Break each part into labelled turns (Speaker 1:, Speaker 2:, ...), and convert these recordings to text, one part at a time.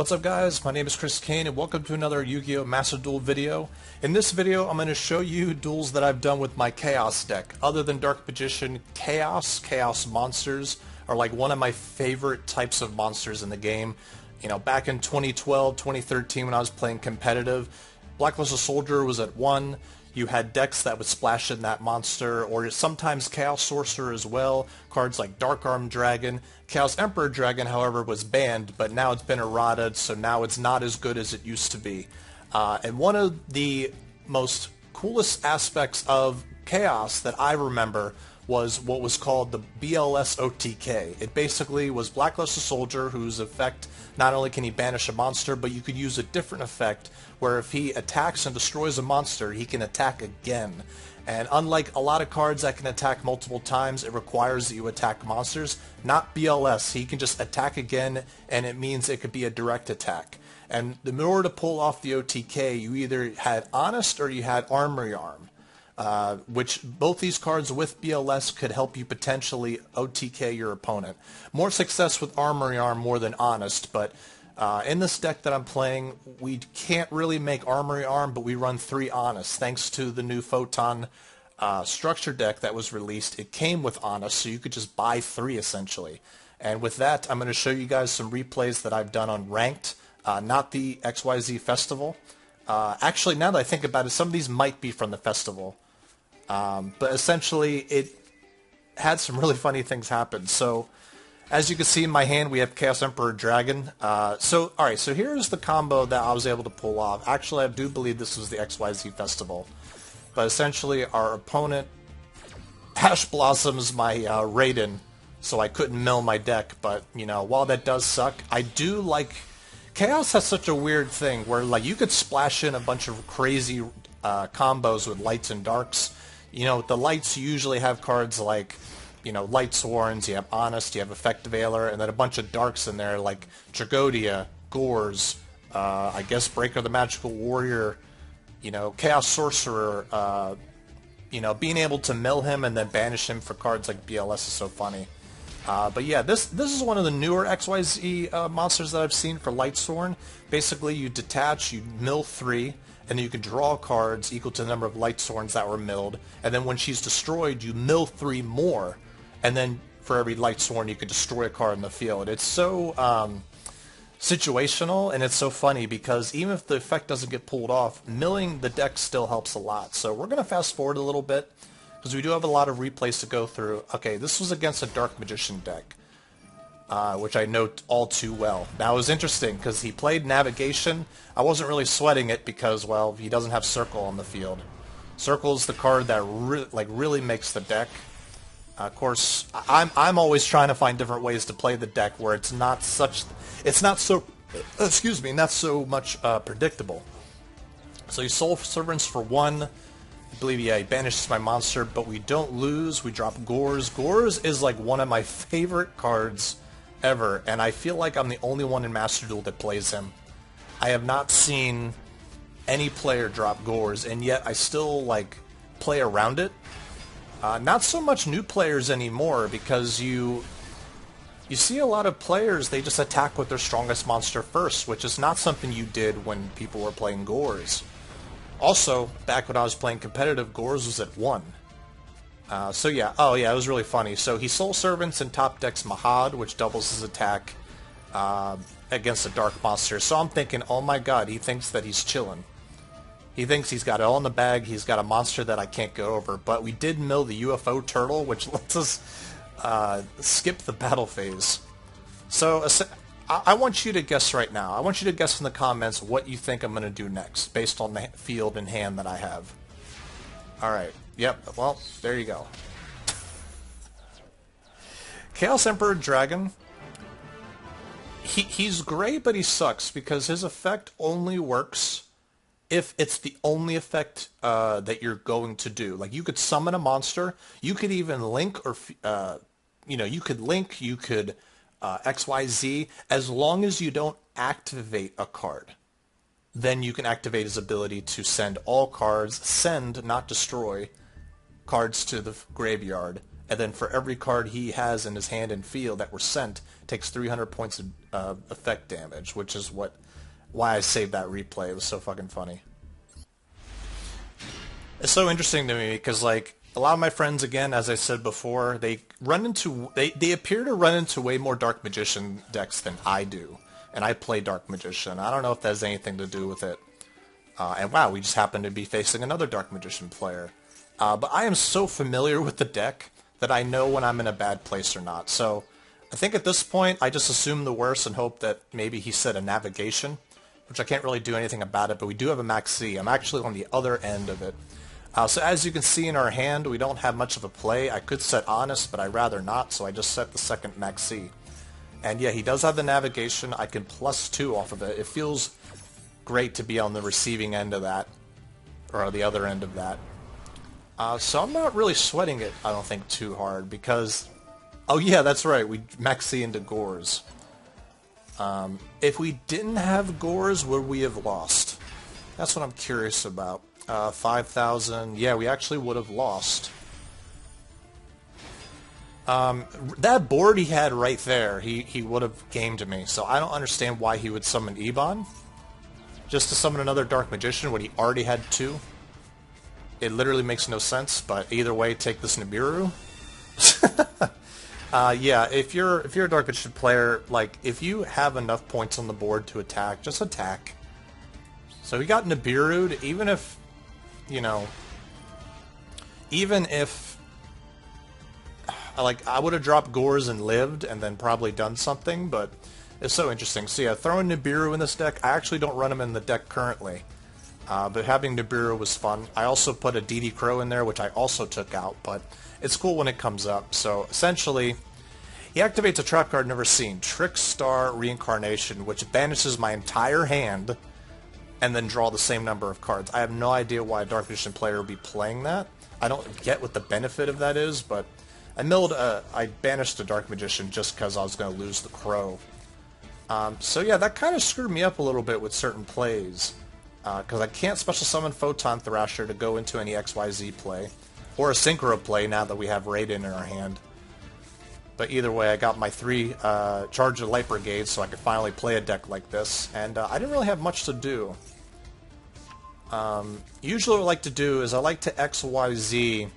Speaker 1: What's up guys, my name is Caine and welcome to another Yu-Gi-Oh! Master Duel video. In this video I'm going to show you duels that I've done with my Chaos deck. Other than Dark Magician, Chaos monsters are like one of my favorite types of monsters in the game. You know, back in 2012, 2013 when I was playing competitive, Blacklisted Soldier was at 1. You had decks that would splash in that monster, or sometimes Chaos Sorcerer as well. Cards like Dark Arm Dragon. Chaos Emperor Dragon, however, was banned, but now it's been errated, so now it's not as good as it used to be. And one of the most coolest aspects of Chaos that I remember was what was called the BLS OTK. It basically was Blacklisted Soldier, whose effect, not only can he banish a monster, but you could use a different effect where if he attacks and destroys a monster, he can attack again. And unlike a lot of cards that can attack multiple times, it requires that you attack monsters. Not BLS, he can just attack again, and it means it could be a direct attack. And in order to pull off the OTK, you either had Honest or you had Armory Arm. Which both these cards with BLS could help you potentially OTK your opponent. More success with Armory Arm more than Honest, but in this deck that I'm playing, we can't really make Armory Arm, but we run 3 Honest. Thanks to the new Photon structure deck that was released, it came with Honest, so you could just buy 3 essentially. And with that, I'm going to show you guys some replays that I've done on Ranked, not the XYZ Festival. Actually, now that I think about it, some of these might be from the Festival. But essentially, it had some really funny things happen. So, as you can see in my hand, we have Chaos Emperor Dragon. Alright, so here's the combo that I was able to pull off. Actually, I do believe this was the XYZ Festival. But essentially, our opponent Ash Blossoms my Raiden, so I couldn't mill my deck. But, you know, while that does suck, I do like... Chaos has such a weird thing where, like, you could splash in a bunch of crazy combos with lights and darks. You know, the lights usually have cards like, you know, Light Sworns, you have Honest, you have Effective Veiler, and then a bunch of darks in there like Tragodia, Gores, I guess Breaker the Magical Warrior, you know, Chaos Sorcerer, you know, being able to mill him and then banish him for cards like BLS is so funny. But yeah, this is one of the newer XYZ monsters that I've seen for Light Sworn. Basically, you detach, you mill 3, and then you can draw cards equal to the number of Light Sworns that were milled, and then when she's destroyed, you mill 3 more, and then for every Light Sworn, you can destroy a card in the field. It's so situational, and it's so funny, because even if the effect doesn't get pulled off, milling the deck still helps a lot. So we're going to fast forward a little bit, because we do have a lot of replays to go through. Okay, this was against a Dark Magician deck, which I know all too well. Now, it was interesting, because he played Navigation. I wasn't really sweating it, because, well, he doesn't have Circle on the field. Circle is the card that really makes the deck. Of course, I'm always trying to find different ways to play the deck where it's not so much predictable. So he Soul Servants for 1. I believe, yeah, he banishes my monster, but we don't lose. We drop Gores. Gores is like one of my favorite cards ever, and I feel like I'm the only one in Master Duel that plays him. I have not seen any player drop Gores, and yet I still, like, play around it. Not so much new players anymore, because you see a lot of players, they just attack with their strongest monster first, which is not something you did when people were playing Gores. Also, back when I was playing competitive, Gores was at 1. So yeah, oh yeah, it was really funny. So he Soul Servants and top decks Mahad, which doubles his attack against a dark monster. So I'm thinking, oh my god, he thinks that he's chilling. He thinks he's got it all in the bag, he's got a monster that I can't go over. But we did mill the UFO Turtle, which lets us skip the battle phase. So I want you to guess right now. I want you to guess in the comments what you think I'm going to do next, based on the field and hand that I have. Alright, yep, well, there you go. Chaos Emperor Dragon, he's great, but he sucks, because his effect only works if it's the only effect that you're going to do. Like, you could summon a monster, you could even link, or, you know, you could link, you could XYZ, as long as you don't activate a card. Then you can activate his ability to send all cards, send, not destroy, cards to the graveyard, and then for every card he has in his hand and field that were sent, takes 300 points of effect damage, which is why I saved that replay. It was so fucking funny. It's so interesting to me because, like, a lot of my friends, again, as I said before, they appear to run into way more Dark Magician decks than I do, and I play Dark Magician. I don't know if that has anything to do with it. And wow, we just happen to be facing another Dark Magician player. But I am so familiar with the deck that I know when I'm in a bad place or not. So I think at this point, I just assume the worst and hope that maybe he said a navigation, which I can't really do anything about it, but we do have a Max C. I'm actually on the other end of it. So as you can see in our hand, we don't have much of a play. I could set Honest, but I'd rather not, so I just set the second Max C. And yeah, he does have the navigation. I can +2 off of it. It feels great to be on the receiving end of that, or the other end of that. So I'm not really sweating it, I don't think, too hard, because... Oh yeah, that's right, we Max C into Gores. If we didn't have Gores, would we have lost? That's what I'm curious about. 5,000, yeah, we actually would have lost. That board he had right there, he would have gamed me, so I don't understand why he would summon Ebon. Just to summon another Dark Magician when he already had 2. It literally makes no sense, but either way, take this Nibiru. Yeah, if you're a Dark Magician player, like, if you have enough points on the board to attack, just attack. So we got Nibiru'd, even if, you know, even if, like, I would have dropped Gores and lived and then probably done something, but it's so interesting. So yeah, throwing Nibiru in this deck, I actually don't run him in the deck currently. But having Nibiru was fun. I also put a DD Crow in there, which I also took out, but it's cool when it comes up. So essentially, he activates a trap card never seen, Trickstar Reincarnation, which banishes my entire hand and then draw the same number of cards. I have no idea why a Dark Magician player would be playing that. I don't get what the benefit of that is, but I banished a Dark Magician just because I was going to lose the Crow. So yeah, that kind of screwed me up a little bit with certain plays. Because I can't special summon Photon Thrasher to go into any XYZ play, or a Synchro play now that we have Raiden in our hand. But either way, I got my 3 Charge of Light Brigades, so I could finally play a deck like this, and I didn't really have much to do. Usually what I like to do is I like to XYZ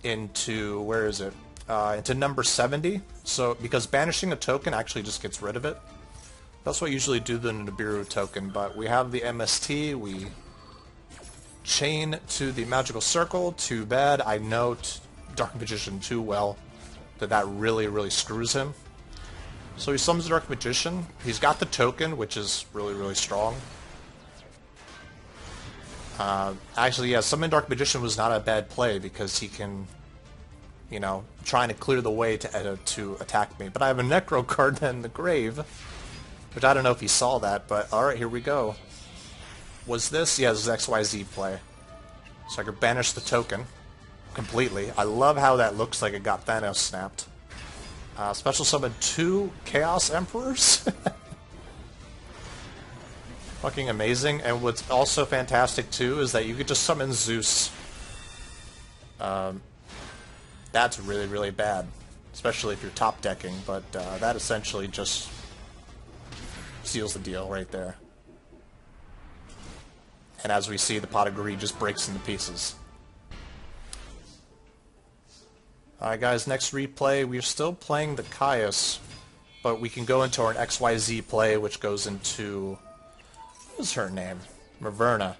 Speaker 1: into, where is it? Into number 70, so because banishing a token actually just gets rid of it. That's what I usually do the Nibiru token, but we have the MST, we chain to the Magical Circle. Too bad, I know Dark Magician too well that really, really screws him. So he summons Dark Magician, he's got the token, which is really, really strong. Actually, yeah, summon Dark Magician was not a bad play because he can, you know, trying to clear the way to attack me. But I have a Necro card in the grave, which I don't know if he saw that, but alright, here we go. Was this? Yeah, this is XYZ play. So I could banish the token completely. I love how that looks like it got Thanos snapped. Special summon 2 Chaos Emperors. Fucking amazing. And what's also fantastic too is that you could just summon Zeus. That's really, really bad. Especially if you're top decking, but that essentially just seals the deal right there. And as we see, the Pot of Greed just breaks into pieces. Alright guys, next replay, we're still playing the Caius, but we can go into our XYZ play, which goes into... what is her name? Maverna.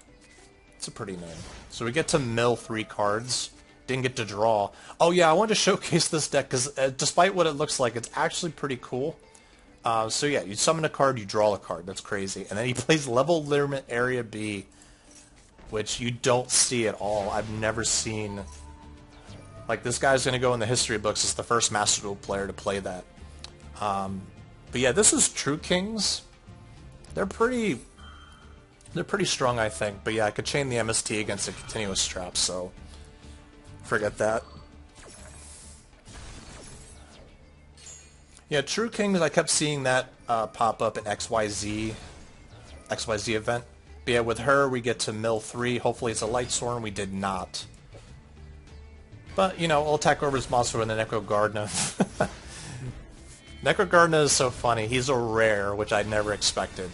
Speaker 1: It's a pretty name. So we get to mill 3 cards. Didn't get to draw. Oh yeah, I wanted to showcase this deck, because despite what it looks like, it's actually pretty cool. So yeah, you summon a card, you draw a card. That's crazy. And then he plays Level Limit Area B, which you don't see at all. I've never seen... like, this guy's going to go in the history books as the first Master Duel player to play that. But yeah, this is True Kings. They're pretty strong, I think. But yeah, I could chain the MST against a continuous trap, so forget that. Yeah, True Kings, I kept seeing that pop up at XYZ event. But yeah, with her, we get to mill 3. Hopefully it's a Light Sworn. We did not. But, you know, I'll attack over his monster with a Necrogardna. Necrogardna is so funny. He's a rare, which I never expected.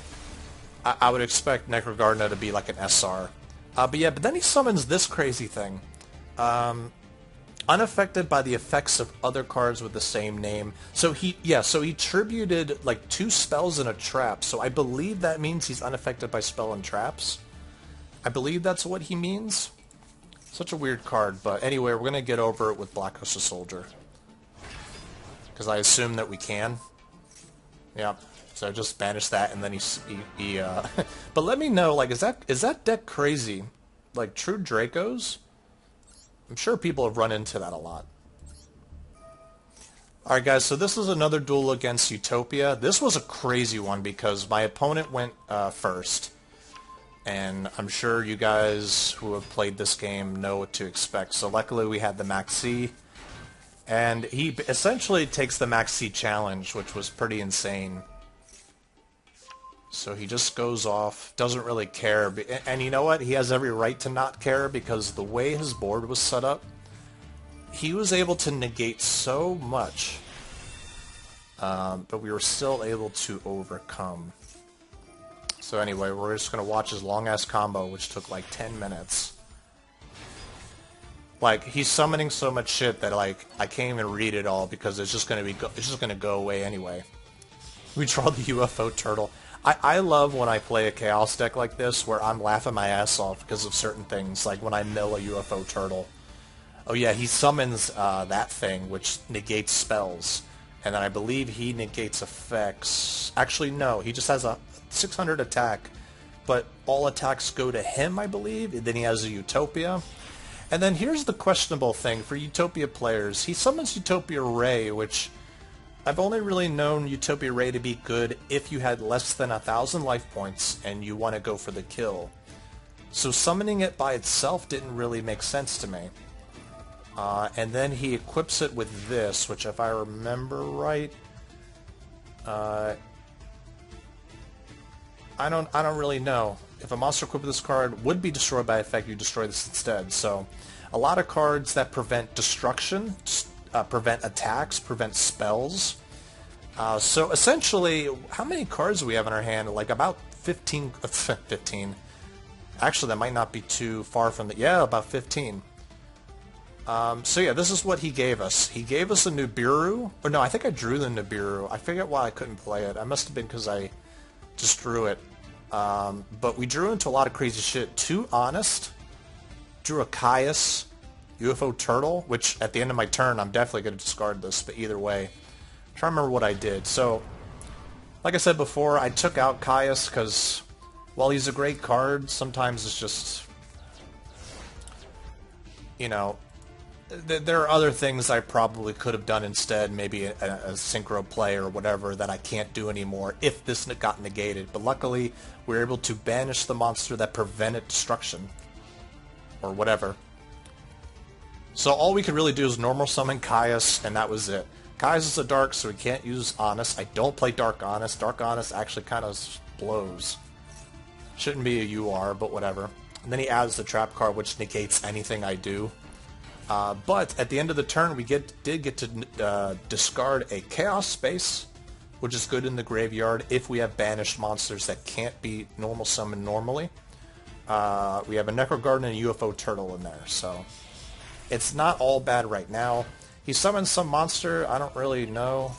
Speaker 1: I would expect Necrogardna to be like an SR. But yeah, but then he summons this crazy thing. Unaffected by the effects of other cards with the same name. So he tributed like 2 spells and a trap. So I believe that means he's unaffected by spell and traps. I believe that's what he means. Such a weird card, but anyway, we're gonna get over it with Black Host Soldier. Because I assume that we can. Yeah. So just banish that, and then he But let me know, like, is that deck crazy? Like, true Dracos? I'm sure people have run into that a lot. Alright guys, so this is another duel against Utopia. This was a crazy one because my opponent went first. And I'm sure you guys who have played this game know what to expect. So luckily we had the Max C. And he essentially takes the Max C challenge, which was pretty insane. So he just goes off, doesn't really care. And you know what? He has every right to not care because the way his board was set up, he was able to negate so much. But we were still able to overcome. So anyway, we're just going to watch his long-ass combo, which took like 10 minutes. Like, he's summoning so much shit that, like, I can't even read it all because it's just going to go away anyway. We draw the UFO turtle. I love when I play a Chaos deck like this where I'm laughing my ass off because of certain things, like when I mill a UFO turtle. Oh yeah, he summons that thing, which negates spells. And then I believe he negates effects. Actually, no, he just has a 600 attack, but all attacks go to him, I believe. And then he has a Utopia. And then here's the questionable thing for Utopia players. He summons Utopia Ray, which I've only really known Utopia Ray to be good if you had less than 1,000 life points and you want to go for the kill. So summoning it by itself didn't really make sense to me. And then he equips it with this, which if I remember right, I don't really know. If a monster equipped with this card would be destroyed by effect, you destroy this instead. So a lot of cards that prevent destruction, prevent attacks, prevent spells. So essentially, how many cards do we have in our hand? Like about 15. 15. Actually, that might not be too far from the... Yeah, about 15. So yeah, this is what he gave us. He gave us a Nibiru. Or no, I think I drew the Nibiru. I forget why I couldn't play it. I must have been because I just drew it. But we drew into a lot of crazy shit. 2 Honest. Drew a Caius. UFO Turtle, which at the end of my turn, I'm definitely going to discard this, but either way. I'm trying to remember what I did. So, like I said before, I took out Caius because, while he's a great card, sometimes it's just, you know, there are other things I probably could have done instead, maybe a synchro play or whatever that I can't do anymore if this got negated. But luckily, we were able to banish the monster that prevented destruction. Or whatever. So all we could really do is normal summon Caius, and that was it. Caius is a dark, so we can't use Honest. I don't play Dark Honest. Dark Honest actually kind of blows. Shouldn't be a UR, but whatever. And then he adds the trap card, which negates anything I do. But at the end of the turn, we did get to discard a Chaos Space, which is good in the graveyard if we have banished monsters that can't be normal summoned normally. We have a Necrogardna and a UFO Turtle in there, so it's not all bad right now. He summons some monster, I don't really know.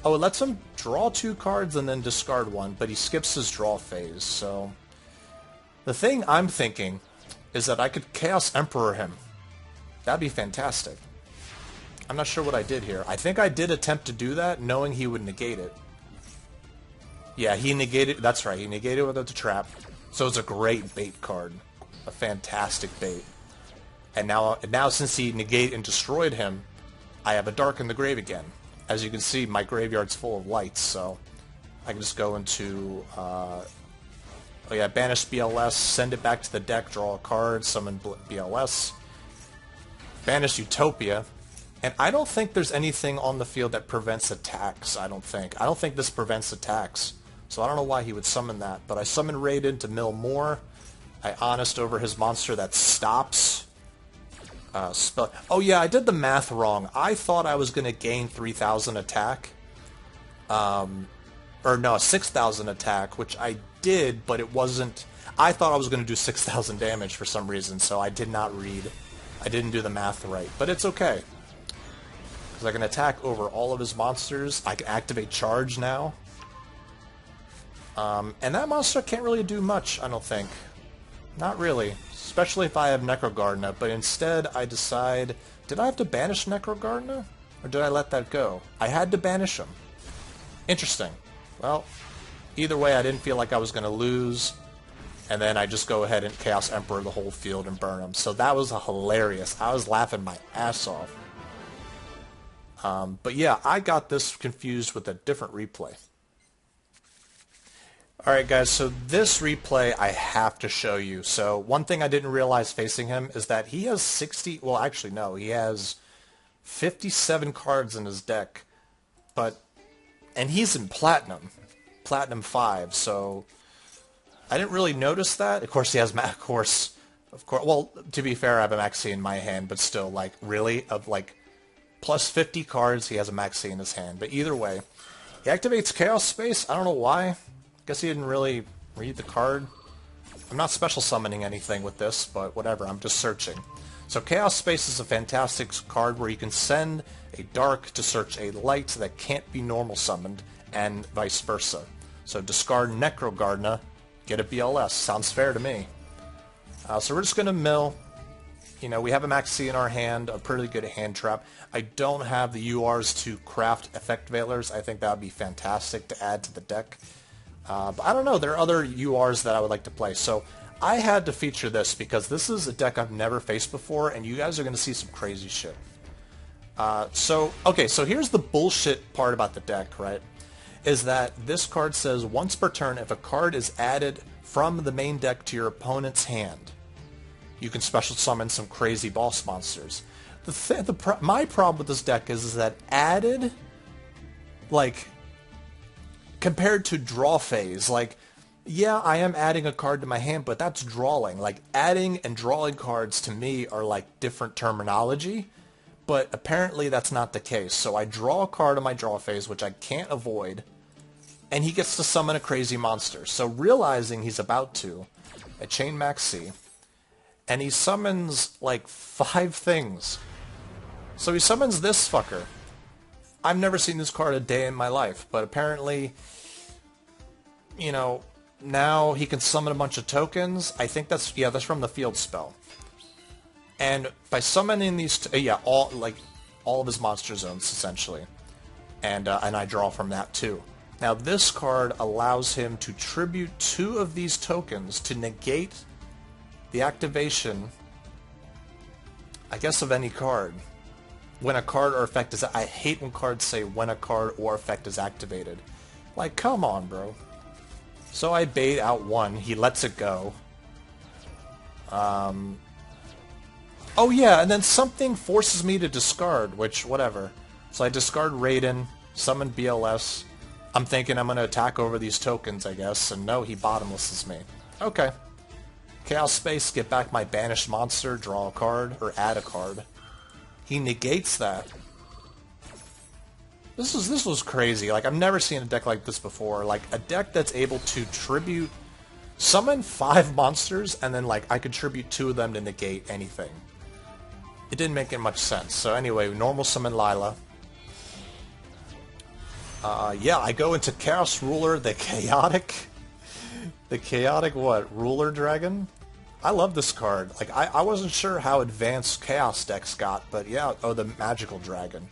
Speaker 1: Oh, it lets him draw 2 cards and then discard 1, but he skips his draw phase, so... The thing I'm thinking is that I could Chaos Emperor him. That'd be fantastic. I'm not sure what I did here. I think I did attempt to do that, knowing he would negate it. Yeah, he negated... That's right, he negated it without the trap. So it's a great bait card. A fantastic bait. And now since he negated and destroyed him, I have a Dark in the Grave again. As you can see, my graveyard's full of lights, so I can just go into... oh yeah, banish BLS, send it back to the deck, draw a card, summon BLS. Banish Utopia. And I don't think there's anything on the field that prevents attacks, I don't think. I don't think this prevents attacks. So I don't know why he would summon that. But I summon Raiden to mill more. I Honest over his monster that stops. Spell. Oh yeah, I did the math wrong. I thought I was going to gain 3,000 attack. Or no, 6,000 attack, which I did, but it wasn't... I thought I was going to do 6,000 damage for some reason, so I did not read. I didn't do the math right, but it's okay. Because I can attack over all of his monsters. I can activate charge now. And that monster can't really do much, I don't think. Not really. Especially if I have Necrogardna, but instead I decide... Did I have to banish Necrogardna? Or did I let that go? I had to banish him. Interesting. Well, either way I didn't feel like I was going to lose. And then I just go ahead and Chaos Emperor the whole field and burn him. So that was hilarious. I was laughing my ass off. But yeah, I got this confused with a different replay. Alright guys, so this replay I have to show you. So one thing I didn't realize facing him is that he has 60, well actually no, he has 57 cards in his deck. And he's in Platinum. Platinum 5, so I didn't really notice that. Of course he has, well, to be fair, I have a Maxi in my hand, but still, like, really? Of, like, plus 50 cards, he has a Maxi in his hand. But either way, he activates Chaos Space. I don't know why. Guess he didn't really read the card. I'm not special summoning anything with this, but whatever, I'm just searching. So Chaos Space is a fantastic card where you can send a dark to search a light that can't be normal summoned, and vice versa. So discard Necrogardna, get a BLS. Sounds fair to me. So we're just going to mill. You know, we have a Maxi in our hand, a pretty good hand trap. I don't have the URs to craft Effect Veilers. I think that would be fantastic to add to the deck. But I don't know, there are other URs that I would like to play. So I had to feature this because this is a deck I've never faced before, and you guys are going to see some crazy shit. Okay, so here's the bullshit part about the deck, right? Is that this card says once per turn, if a card is added from the main deck to your opponent's hand, you can special summon some crazy boss monsters. My problem with this deck is that added, like, compared to draw phase, like, yeah, I am adding a card to my hand, but that's drawing. Like, adding and drawing cards to me are like different terminology, but apparently that's not the case. So I draw a card on my draw phase, which I can't avoid, and he gets to summon a crazy monster. So realizing he's about to, I chain Maxi, and he summons like 5 things. So he summons this fucker. I've never seen this card a day in my life, but apparently, you know, now he can summon a bunch of tokens. I think that's from the field spell. And by summoning these, all of his monster zones essentially, and I draw from that too. Now this card allows him to tribute 2 of these tokens to negate the activation, I guess, of any card. When a card or effect is... I hate when cards say when a card or effect is activated. Like, come on, bro. So I bait out 1. He lets it go. Oh yeah, and then something forces me to discard, which, whatever. So I discard Raiden, summon BLS. I'm thinking I'm going to attack over these tokens, I guess, and no, he bottomlesses me. Okay. Chaos Space, get back my banished monster, draw a card, or add a card. He negates that. This was crazy. Like, I've never seen a deck like this before. Like, a deck that's able to tribute... Summon 5 monsters, and then, like, I could tribute 2 of them to negate anything. It didn't make much sense. So anyway, normal summon Lila. Yeah, I go into Chaos Ruler, the chaotic... The chaotic, what? Ruler Dragon? I love this card. Like, I wasn't sure how advanced Chaos decks got, but yeah, oh, the Magical Dragon.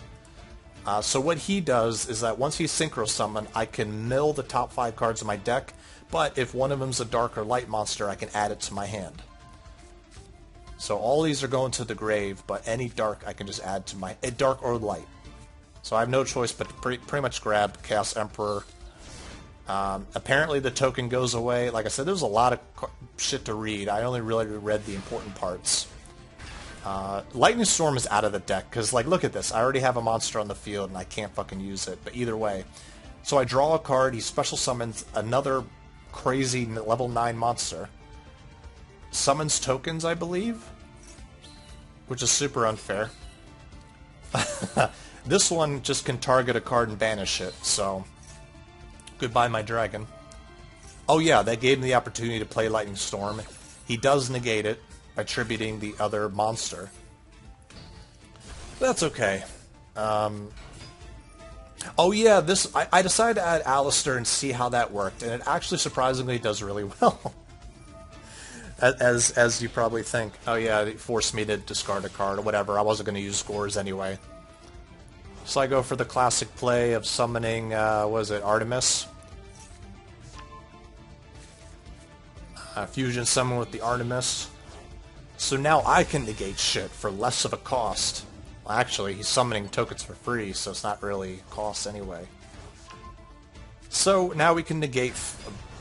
Speaker 1: So what he does is that once he's Synchro Summon, I can mill the top 5 cards of my deck, but if one of them's a dark or light monster, I can add it to my hand. So all these are going to the grave, but any dark I can just add to my... dark or light. So I have no choice but to pretty much grab Chaos Emperor. Apparently the token goes away. Like I said, there's a lot of shit to read. I only really read the important parts. Lightning Storm is out of the deck, because, like, look at this. I already have a monster on the field, and I can't fucking use it. But either way. So I draw a card, he special summons another crazy level 9 monster. Summons tokens, I believe? which is super unfair. This one just can target a card and banish it, so goodbye my dragon. Oh yeah, that gave him the opportunity to play Lightning Storm. He does negate it by tributing the other monster. But that's okay. Oh yeah, I decided to add Alistair and see how that worked, and it actually surprisingly does really well. As you probably think. Oh yeah, it forced me to discard a card or whatever. I wasn't going to use scores anyway. So I go for the classic play of summoning, what is it, Artemis? Fusion summon with the Artemis. So now I can negate shit for less of a cost. Well, actually, he's summoning tokens for free, so it's not really cost anyway. So now we can negate,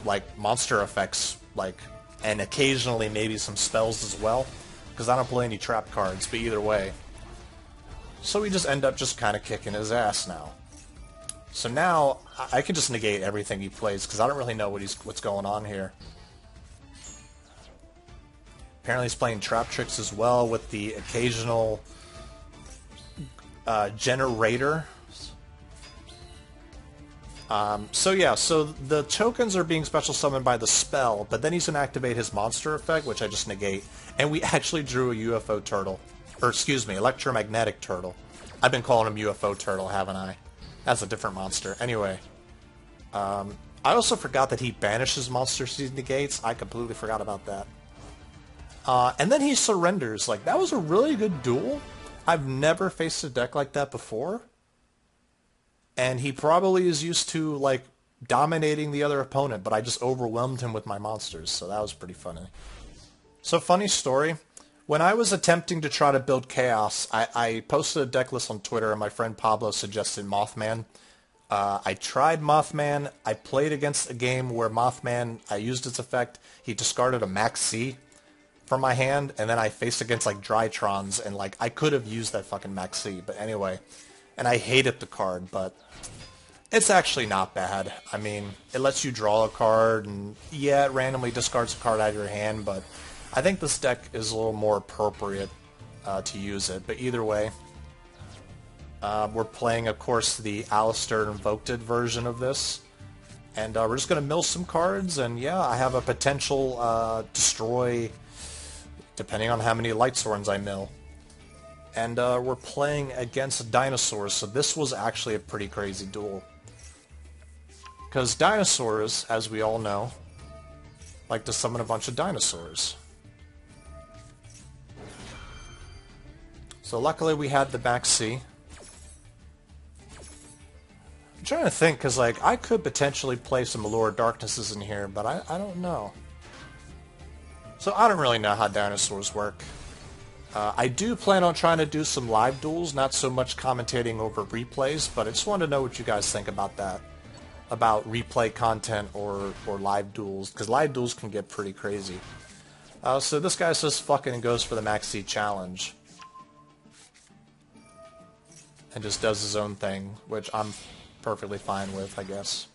Speaker 1: like, monster effects, like, and occasionally maybe some spells as well, because I don't play any trap cards, but either way. So we just end up just kind of kicking his ass now. So now I can just negate everything he plays, because I don't really know what's going on here. Apparently he's playing trap tricks as well with the occasional generator. So yeah, so the tokens are being special summoned by the spell, but then he's going to activate his monster effect, which I just negate, and we actually drew a UFO turtle. Or excuse me, electromagnetic turtle. I've been calling him UFO turtle, haven't I? That's a different monster. Anyway, I also forgot that he banishes monsters he negates. I completely forgot about that. And then he surrenders. Like, that was a really good duel. I've never faced a deck like that before. And he probably is used to, like, dominating the other opponent, but I just overwhelmed him with my monsters, so that was pretty funny. So, funny story. When I was attempting to try to build Chaos, I posted a deck list on Twitter, and my friend Pablo suggested Mothman. I tried Mothman. I played against a game where Mothman, I used its effect. He discarded a Max C from my hand, and then I faced against, like, Drytrons, and, like, I could have used that fucking Max C, but anyway. And I hated the card, but it's actually not bad. I mean, it lets you draw a card, and yeah, it randomly discards a card out of your hand, but I think this deck is a little more appropriate to use it. But either way, we're playing, of course, the Alistair Invoked version of this. And we're just going to mill some cards, and yeah, I have a potential destroy, depending on how many Light Sworns I mill. And we're playing against dinosaurs, so this was actually a pretty crazy duel. Because dinosaurs, as we all know, like to summon a bunch of dinosaurs. So luckily we had the back C. I'm trying to think, because like I could potentially play some Allure of Darknesses in here, but I don't know. So I don't really know how dinosaurs work. I do plan on trying to do some live duels, not so much commentating over replays, but I just wanted to know what you guys think about that. About replay content or live duels, because live duels can get pretty crazy. So this guy just fucking goes for the Max C challenge. And just does his own thing, which I'm perfectly fine with, I guess.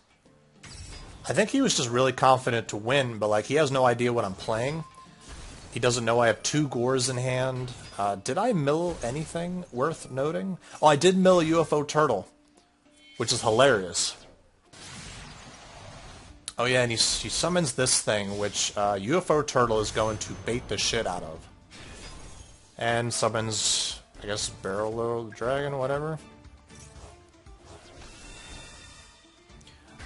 Speaker 1: I think he was just really confident to win, but like he has no idea what I'm playing. He doesn't know I have 2 Gores in hand. Did I mill anything worth noting? Oh, I did mill a UFO turtle, which is hilarious. Oh yeah, and he summons this thing, which UFO turtle is going to bait the shit out of. And summons, I guess, Barrel of the Dragon, whatever.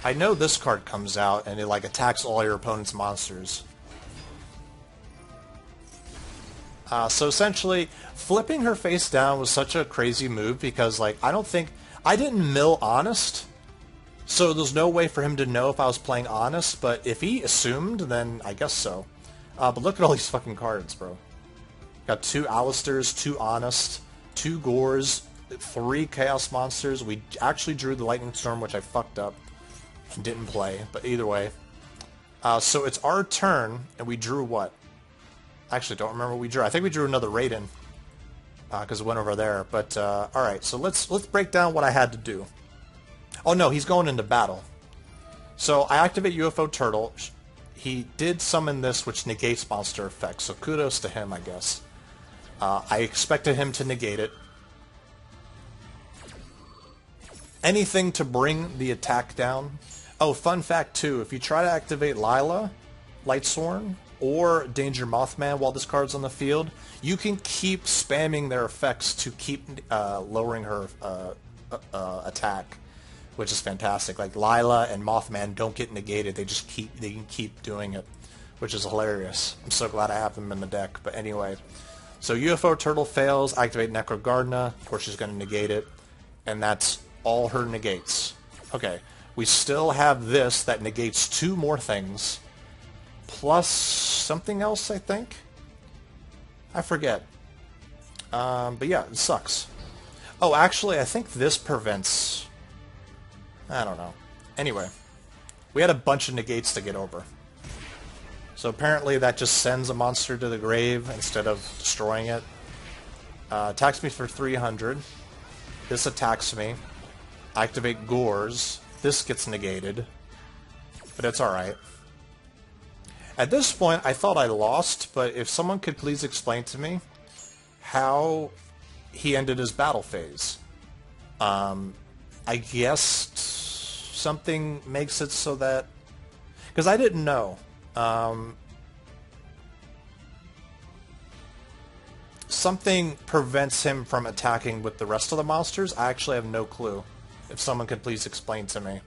Speaker 1: I know this card comes out, and it like attacks all your opponent's monsters. So essentially, flipping her face down was such a crazy move because, like, I didn't mill Honest, so there's no way for him to know if I was playing Honest, but if he assumed, then I guess so. But look at all these fucking cards, bro. Got 2 Alistairs, 2 Honest, 2 Gores, 3 Chaos Monsters. We actually drew the Lightning Storm, which I fucked up. Didn't play, but either way. So it's our turn, and we drew what? I actually don't remember what we drew. I think we drew another Raiden, because it went over there. But alright, so let's break down what I had to do. Oh no, he's going into battle. So I activate UFO Turtle. He did summon this, which negates monster effects, so kudos to him, I guess. I expected him to negate it. Anything to bring the attack down. Oh, fun fact too, if you try to activate Lila, Lightsworn, or Danger Mothman while this card's on the field, you can keep spamming their effects to keep lowering her attack, which is fantastic. Like Lila and Mothman don't get negated; they can keep doing it, which is hilarious. I'm so glad I have them in the deck. But anyway, so UFO Turtle fails, activate Necrogardna. Of course, she's going to negate it, and that's all her negates. Okay, we still have this that negates 2 more things. Plus something else, I think? I forget. But yeah, it sucks. Oh, actually, I think this prevents... I don't know. Anyway, we had a bunch of negates to get over. So apparently that just sends a monster to the grave instead of destroying it. Attacks me for 300. This attacks me. Activate Gores. This gets negated. But it's alright. At this point, I thought I lost, but if someone could please explain to me how he ended his battle phase. I guess something makes it so that... Because I didn't know. Something prevents him from attacking with the rest of the monsters. I actually have no clue. If someone could please explain to me.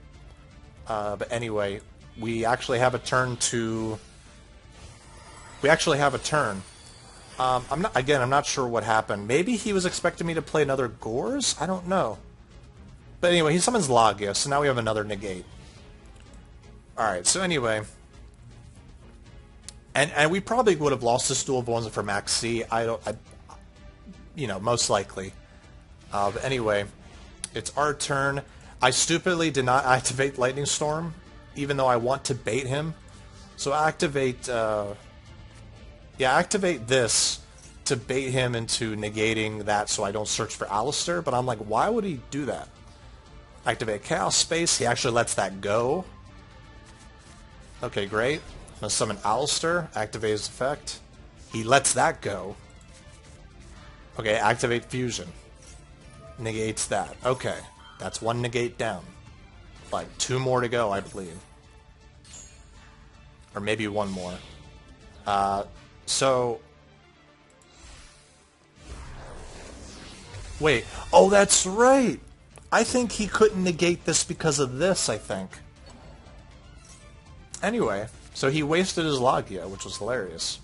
Speaker 1: But anyway, we actually have a turn to... We actually have a turn. I'm not sure what happened. Maybe he was expecting me to play another Gores? I don't know. But anyway, he summons Lagia, so now we have another negate. Alright, so anyway. And we probably would have lost this duel if it wasn't for Max C. You know, most likely. But anyway, it's our turn. I stupidly did not activate Lightning Storm, even though I want to bait him. So activate... Yeah, activate this to bait him into negating that so I don't search for Alistair, but I'm like, why would he do that? Activate Chaos Space, he actually lets that go. Okay, great. I'm going to summon Alistair, activate his effect. He lets that go. Okay, activate Fusion. Negates that. Okay, that's 1 negate down. Like 2 more to go, I believe. Or maybe 1 more. So... Wait. Oh, that's right! I think he couldn't negate this because of this, I think. Anyway, so he wasted his Lagia, which was hilarious.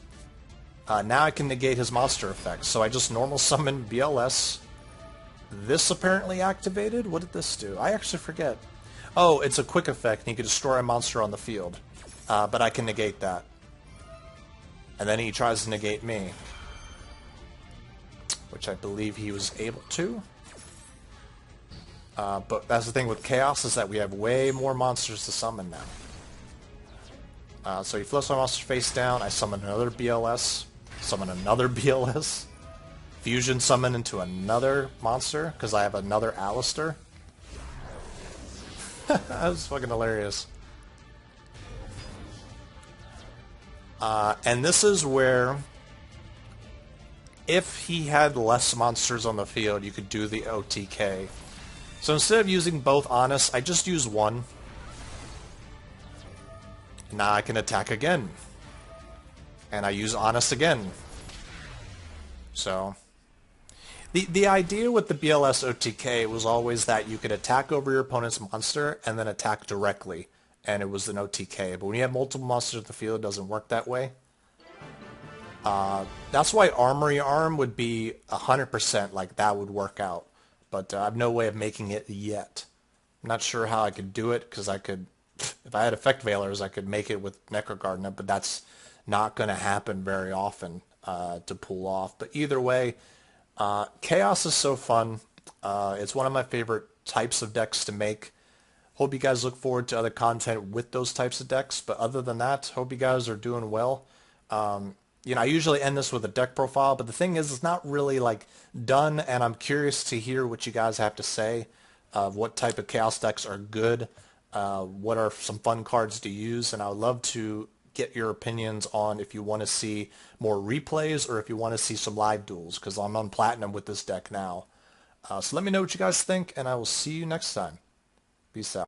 Speaker 1: Now I can negate his monster effects. So I just normal summon BLS. This apparently activated? What did this do? I actually forget. Oh, it's a quick effect, and he can destroy a monster on the field. But I can negate that. And then he tries to negate me. Which I believe he was able to. But that's the thing with Chaos, is that we have way more monsters to summon now. So he flips my monster face down, I summon another BLS, summon another BLS, fusion summon into another monster, because I have another Alistair. That was fucking hilarious. And this is where, if he had less monsters on the field, you could do the OTK. So instead of using both Honest, I just use 1. Now I can attack again. And I use Honest again. So, the idea with the BLS OTK was always that you could attack over your opponent's monster and then attack directly. And it was an OTK. But when you have multiple monsters in the field, it doesn't work that way. That's why Armory Arm would be 100%, like that would work out. But I have no way of making it yet. I'm not sure how I could do it, because I could, if I had Effect Veilers, I could make it with Necrogardna, but that's not going to happen very often to pull off. But either way, Chaos is so fun. It's one of my favorite types of decks to make. Hope you guys look forward to other content with those types of decks. But other than that, hope you guys are doing well. You know, I usually end this with a deck profile, but the thing is, it's not really like done, and I'm curious to hear what you guys have to say of what type of Chaos decks are good, what are some fun cards to use, and I would love to get your opinions on if you want to see more replays or if you want to see some live duels, because I'm on Platinum with this deck now. So let me know what you guys think, and I will see you next time. Peace out.